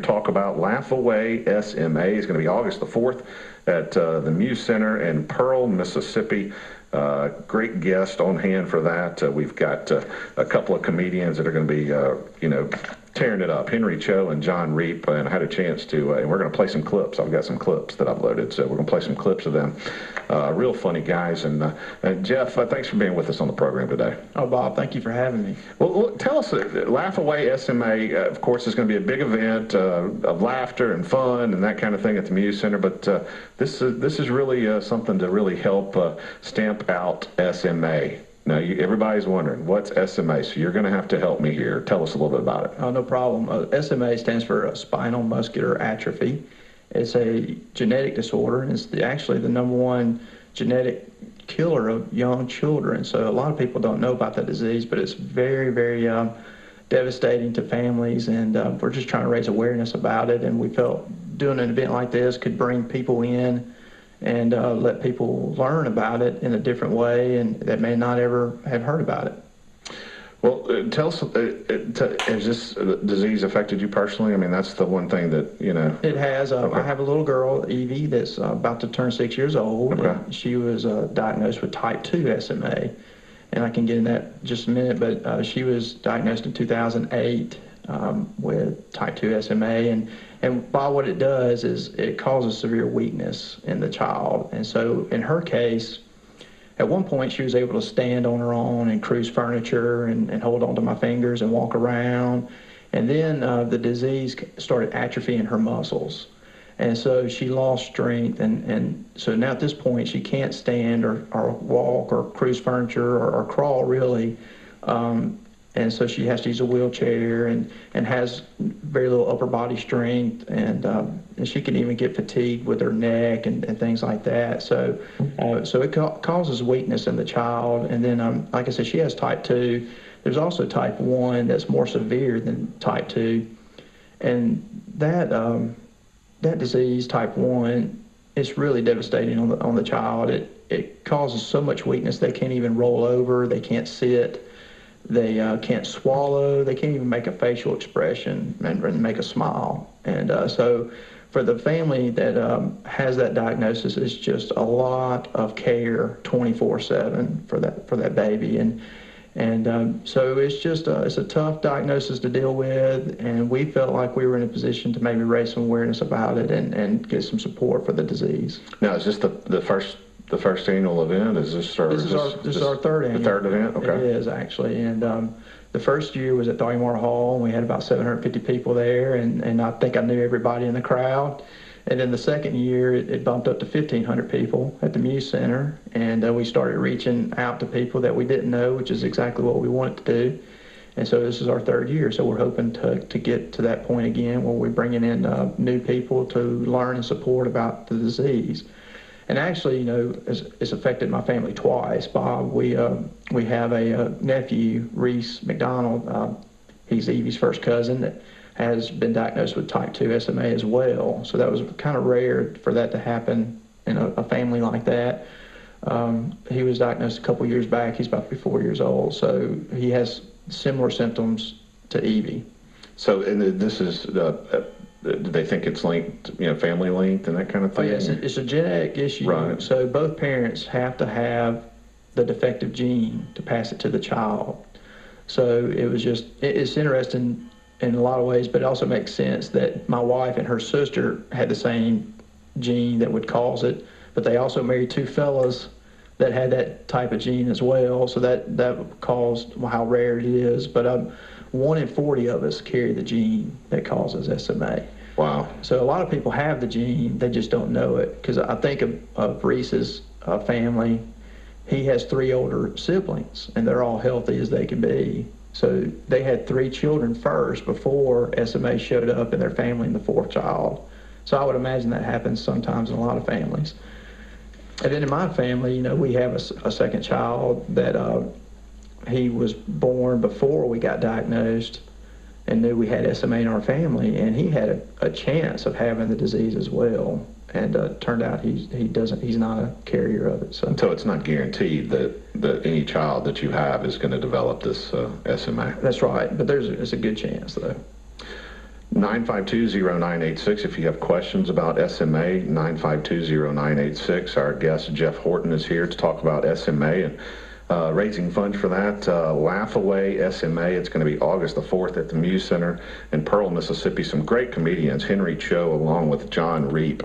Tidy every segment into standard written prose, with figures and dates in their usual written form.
to talk about Laugh Away SMA. It's going to be August the 4th at the Muse Center in Pearl, Mississippi. Great guest on hand for that. We've got a couple of comedians that are going to be, tearing it up. Henry Cho and John Reap, and I had a chance to, and we're going to play some clips. I've got some clips that I've loaded, so we're going to play some clips of them. Real funny guys. And Jeff, thanks for being with us on the program today. Oh, Bob, thank you for having me. Well, look, tell us, Laugh Away SMA, of course, is going to be a big event of laughter and fun and that kind of thing at the Muse Center, but this is really something to really help stamp out SMA. Now, everybody's wondering, what's SMA? So you're going to have to help me here. Tell us a little bit about it. Oh, no problem. SMA stands for spinal muscular atrophy. It's a genetic disorder, and it's actually the #1 genetic killer of young children. So a lot of people don't know about that disease, but it's very, very devastating to families, and we're just trying to raise awareness about it, and we felt doing an event like this could bring people in and let people learn about it in a different way and that may not ever have heard about it. Well, tell us, has this disease affected you personally? I mean, that's the one thing that, It has. Okay. I have a little girl, Evie, that's about to turn 6 years old. Okay. She was diagnosed with type 2 SMA, and I can get in that just a minute, but she was diagnosed in 2008 with type 2 SMA, and Bob, what it does is it causes severe weakness in the child. And so in her case, at one point she was able to stand on her own and cruise furniture and hold on to my fingers and walk around. And then the disease started atrophying her muscles. And so she lost strength, and so now at this point she can't stand or walk or cruise furniture or crawl really. And so she has to use a wheelchair and has very little upper body strength, and she can even get fatigued with her neck and things like that. So it causes weakness in the child. And then, like I said, she has type 2. There's also type 1 that's more severe than type 2. And that disease, type 1, is really devastating on the child. It causes so much weakness they can't even roll over, they can't sit. They can't swallow. They can't even make a facial expression and make a smile. And so for the family that has that diagnosis, it's just a lot of care 24/7 for that baby. And so it's just it's a tough diagnosis to deal with, and we felt like we were in a position to maybe raise some awareness about it and get some support for the disease. Now, is this the first annual event? Is this our... This is our third annual. The third event? Okay. It is, actually. And the first year was at the Armor Hall, and we had about 750 people there, and I think I knew everybody in the crowd. And then the second year, it bumped up to 1,500 people at the Muse Center, and we started reaching out to people that we didn't know, which is exactly what we wanted to do. And so this is our third year, so we're hoping to get to that point again where we're bringing in new people to learn and support about the disease. And actually, it's affected my family twice, Bob. We have a nephew, Reese McDonald. He's Evie's first cousin that has been diagnosed with type 2 SMA as well. So that was kind of rare for that to happen in a family like that. He was diagnosed a couple years back. He's about to be 4 years old. So he has similar symptoms to Evie. So, and this is... do they think it's linked, family linked and that kind of thing? Oh, yes, it's a genetic issue. Right. So both parents have to have the defective gene to pass it to the child. So it's interesting in a lot of ways, but it also makes sense that my wife and her sister had the same gene that would cause it, but they also married two fellas that had that type of gene as well. So that caused how rare it is. But 1 in 40 of us carry the gene that causes SMA. Wow. So a lot of people have the gene, they just don't know it. Because I think of Reese's family, he has 3 older siblings, and they're all healthy as they can be. So they had 3 children first before SMA showed up in their family in the 4th child. So I would imagine that happens sometimes in a lot of families. And then in my family, we have a second child that he was born before we got diagnosed and knew we had SMA in our family, and he had a chance of having the disease as well. And turned out he's not a carrier of it. So it's not guaranteed that any child that you have is going to develop this SMA. That's right, but it's a good chance though. 952-0986 if you have questions about SMA. 952-0986. Our guest Jeff Horton is here to talk about SMA and raising funds for that. Laugh Away SMA. It's going to be August the 4th at the Muse Center in Pearl, Mississippi. Some great comedians. Henry Cho along with John Reap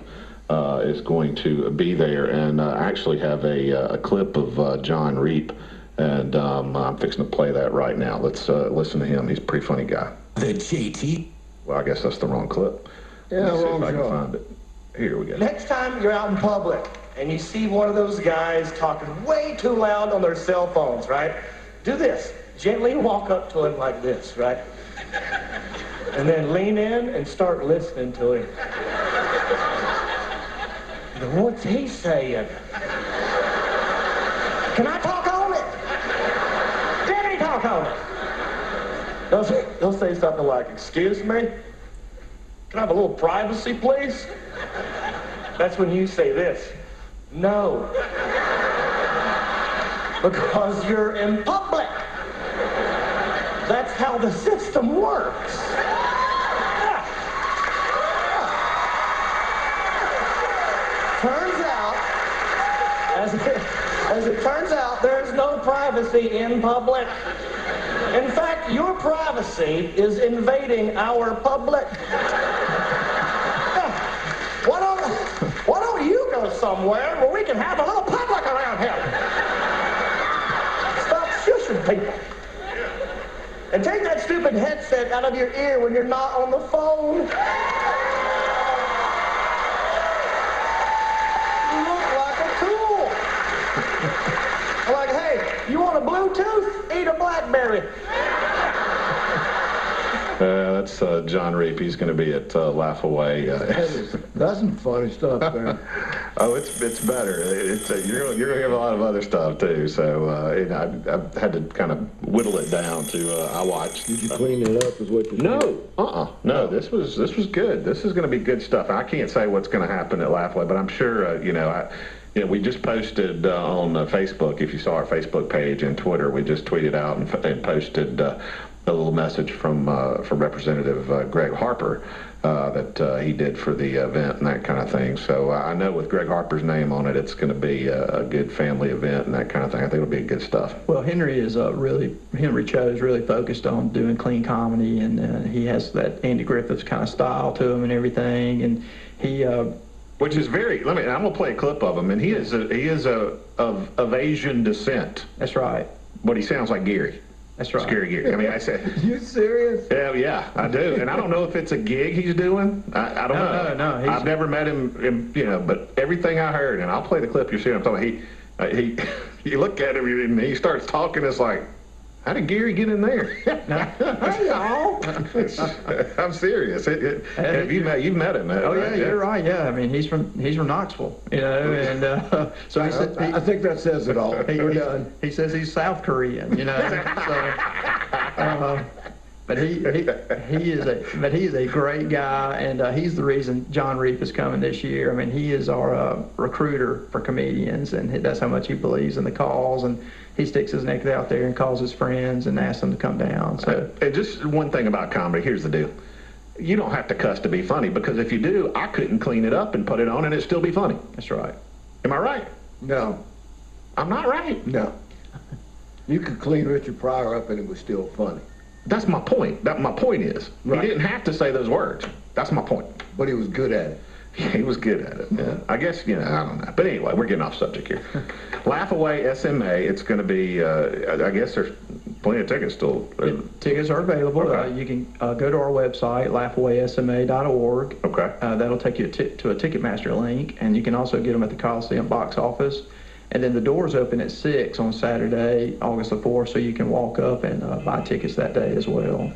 is going to be there, and I actually have a clip of John Reap, and I'm fixing to play that right now. Let's listen to him. He's a pretty funny guy. The JT. Well, I guess that's the wrong clip. Yeah, Let me see wrong if I can show. find it. Here we go. Next time you're out in public and you see one of those guys talking way too loud on their cell phones, right? Do this. Gently walk up to him like this, right? And then lean in and start listening to him. Now, what's he saying? Can I talk on it? Did he talk on it? They'll say something like, excuse me? Can I have a little privacy, please? That's when you say this. No. Because you're in public. That's how the system works. Yeah. Turns out, as it turns out, there's no privacy in public. In fact, your privacy is invading our public. Why don't you go somewhere where we can have a little public around here? Stop shushing people. And take that stupid headset out of your ear when you're not on the phone. You look like a tool. Like, hey, you want a Bluetooth? Eat a BlackBerry. That's John Reap. He's going to be at Laugh Away. That's some funny stuff there. Oh, it's better. You're going to have a lot of other stuff too. So I've had to kind of whittle it down to I watched. Did you clean it up? Is what you No. This was good. This is going to be good stuff. I can't say what's going to happen at Laugh Away, but I'm sure we just posted on Facebook. If you saw our Facebook page and Twitter, we just tweeted out and posted a little message from Representative Greg Harper that he did for the event and that kind of thing. So I know with Greg Harper's name on it, it's going to be a good family event and that kind of thing. I think it'll be good stuff. Well, Henry Cho is really focused on doing clean comedy, and he has that Andy Griffiths kind of style to him and everything, and he. Which is very. I'm going to play a clip of him, and he is of Asian descent. That's right. But he sounds like Gary. That's right. Scary Gary. I mean, I said. You serious? Yeah, I do, and I don't know if it's a gig he's doing. I don't know. No. I've never met him, but everything I heard, and I'll play the clip. You see what I'm talking about? He you look at him and he starts talking. It's like, how did Gary get in there? Hey, y'all. I'm serious. You've met him? Oh yeah, you're right. Yeah, I mean he's from Knoxville, and so he said. I think that says it all. We're done. He says he's South Korean, So, but he is a great guy, and he's the reason John Reap is coming this year. I mean, he is our recruiter for comedians, and that's how much he believes in the cause, and he sticks his neck out there and calls his friends and asks them to come down. So, and just one thing about comedy. Here's the deal. You don't have to cuss to be funny, because if you do, I couldn't clean it up and put it on and it'd still be funny. that's right. Am I right? No. I'm not right. No. You could clean Richard Pryor up and it was still funny. That's my point. My point is, Right. He didn't have to say those words. That's my point. But he was good at it. He was good at it. Yeah. I guess, I don't know. But anyway, we're getting off subject here. Laugh Away SMA, it's going to be, I guess there's plenty of tickets still. Tickets are available. Okay. You can go to our website, laughawaysma.org. Okay. That'll take you to a Ticketmaster link, and you can also get them at the Coliseum box office. And then the doors open at 6 on Saturday, August the 4th, so you can walk up and buy tickets that day as well.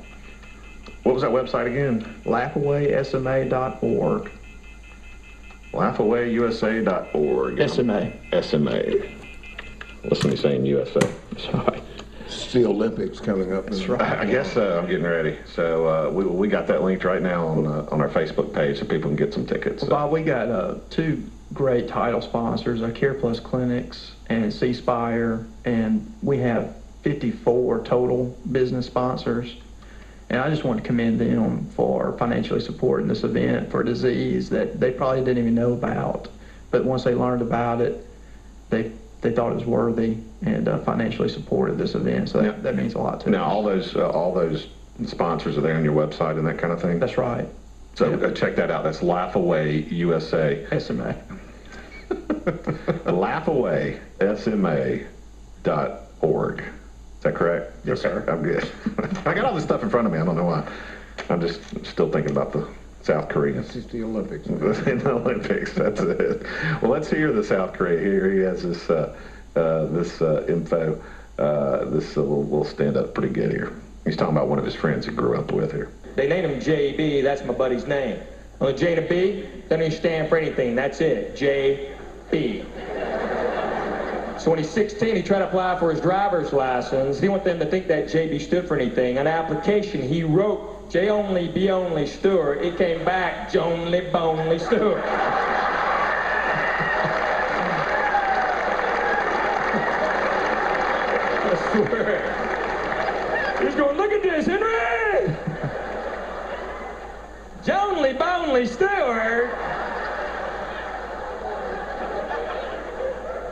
What was that website again? Laughawaysma.org. Laughawayusa.org. SMA. SMA. Listen to me saying USA. That's right. It's the Olympics coming up. That's right. I guess I'm getting ready. So we got that linked right now on our Facebook page so people can get some tickets. Well, Bob, we got two great title sponsors, Care Plus Clinics and C Spire, and we have 54 total business sponsors. And I just want to commend them for financially supporting this event for a disease that they probably didn't even know about. But once they learned about it, they thought it was worthy and financially supported this event. So that means a lot to them. Now, all those sponsors are there on your website and that kind of thing? That's right. So check that out. That's Laugh Away USA. SMA. LaughAwaySMA.org. Is that correct? Yes, sir. I'm good. I got all this stuff in front of me. I don't know why. I'm just still thinking about the South Koreans. This is the Olympics. In the Olympics, that's it. Well, let's hear the South Korea. Here he has this info. We'll stand up pretty good here. He's talking about one of his friends he grew up with here. They named him JB. That's my buddy's name. Well, J to B doesn't even stand for anything. That's it. JB. So when he's 16, he tried to apply for his driver's license. He didn't want them to think that JB stood for anything. On the application, he wrote J only, B only, Stewart. It came back Jonely, Bonely, Stewart. I swear. He's going, look at this, Henry! Jonely, Bonely, Stewart.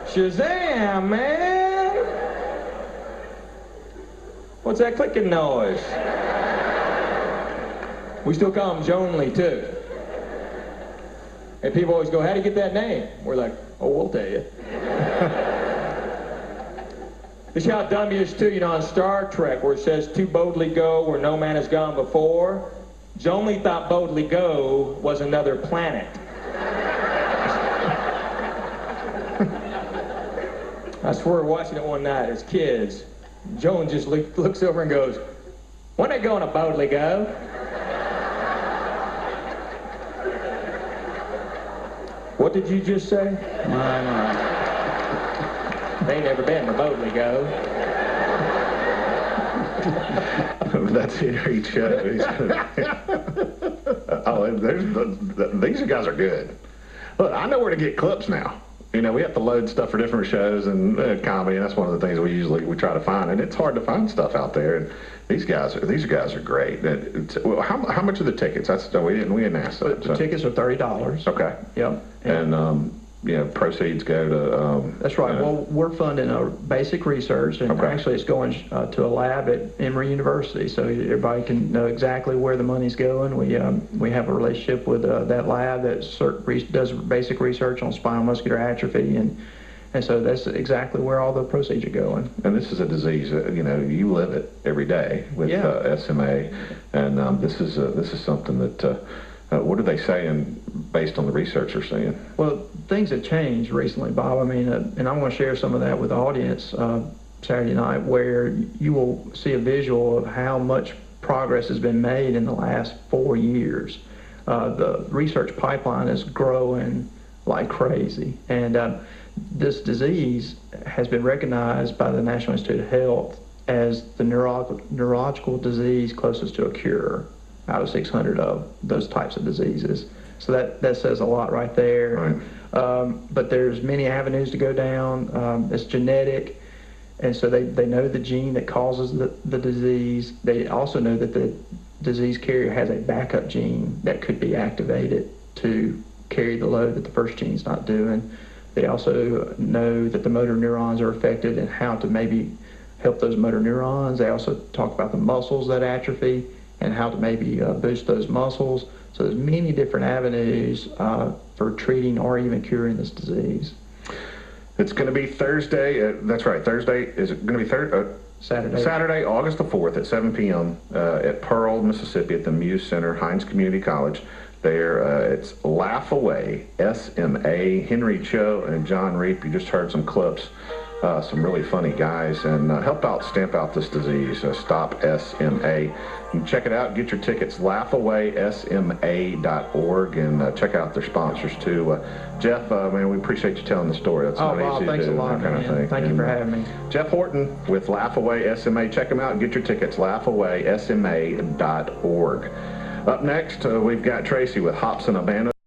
Shazam, man! What's that clicking noise? We still call him Jonely, too. And people always go, how'd you get that name? We're like, oh, we'll tell you. This is how dumb he is, too, you know, on Star Trek, where it says, to boldly go where no man has gone before. Jonely thought boldly go was another planet. I swear, watching it one night as kids, Joan just looks over and goes, when they going to boldly go? What did you just say? My. They ain't never been to boldly go. That's Henry Cho. These guys are good. Look, I know where to get clips now. You know, we have to load stuff for different shows and comedy, and that's one of the things we try to find, and it's hard to find stuff out there. And these guys are great. Well, how much are the tickets? We didn't ask that. The tickets are $30. Okay. Yep. And proceeds go to. That's right. Well, we're funding a basic research, and actually it's going to a lab at Emory University, so everybody can know exactly where the money's going. We have a relationship with that lab that does basic research on spinal muscular atrophy, and so that's exactly where all the proceeds are going. And this is a disease, you live it every day with SMA, and this is something that. What are they saying based on the research they're seeing? Well, things have changed recently, Bob. I mean, and I'm going to share some of that with the audience Saturday night, where you will see a visual of how much progress has been made in the last 4 years. The research pipeline is growing like crazy, and this disease has been recognized by the National Institute of Health as the neurological disease closest to a cure out of 600 of those types of diseases. So that says a lot right there. Right. But there's many avenues to go down. It's genetic, and so they know the gene that causes the disease. They also know that the disease carrier has a backup gene that could be activated to carry the load that the first gene's not doing. They also know that the motor neurons are affected and how to maybe help those motor neurons. They also talk about the muscles that atrophy and how to maybe boost those muscles. So there's many different avenues for treating or even curing this disease. It's going to be Thursday. That's right. Thursday. Is it going to be Saturday. Saturday, August the 4th at 7 p.m. At Pearl, Mississippi at the Muse Center, Hines Community College. There, it's Laugh Away, SMA, Henry Cho and John Reap. You just heard some clips. Some really funny guys, and stamp out this disease. Stop SMA. You can check it out. Get your tickets. LaughAwaySMA.org, and check out their sponsors too. Jeff, man, we appreciate you telling the story. That's not Bob, easy thanks to do. a lot, Kind of thing. Thank you for having me. Jeff Horton with Laugh Away SMA. Check them out and get your tickets. LaughAwaySMA.org. Up next, we've got Tracy with Hops and Habana.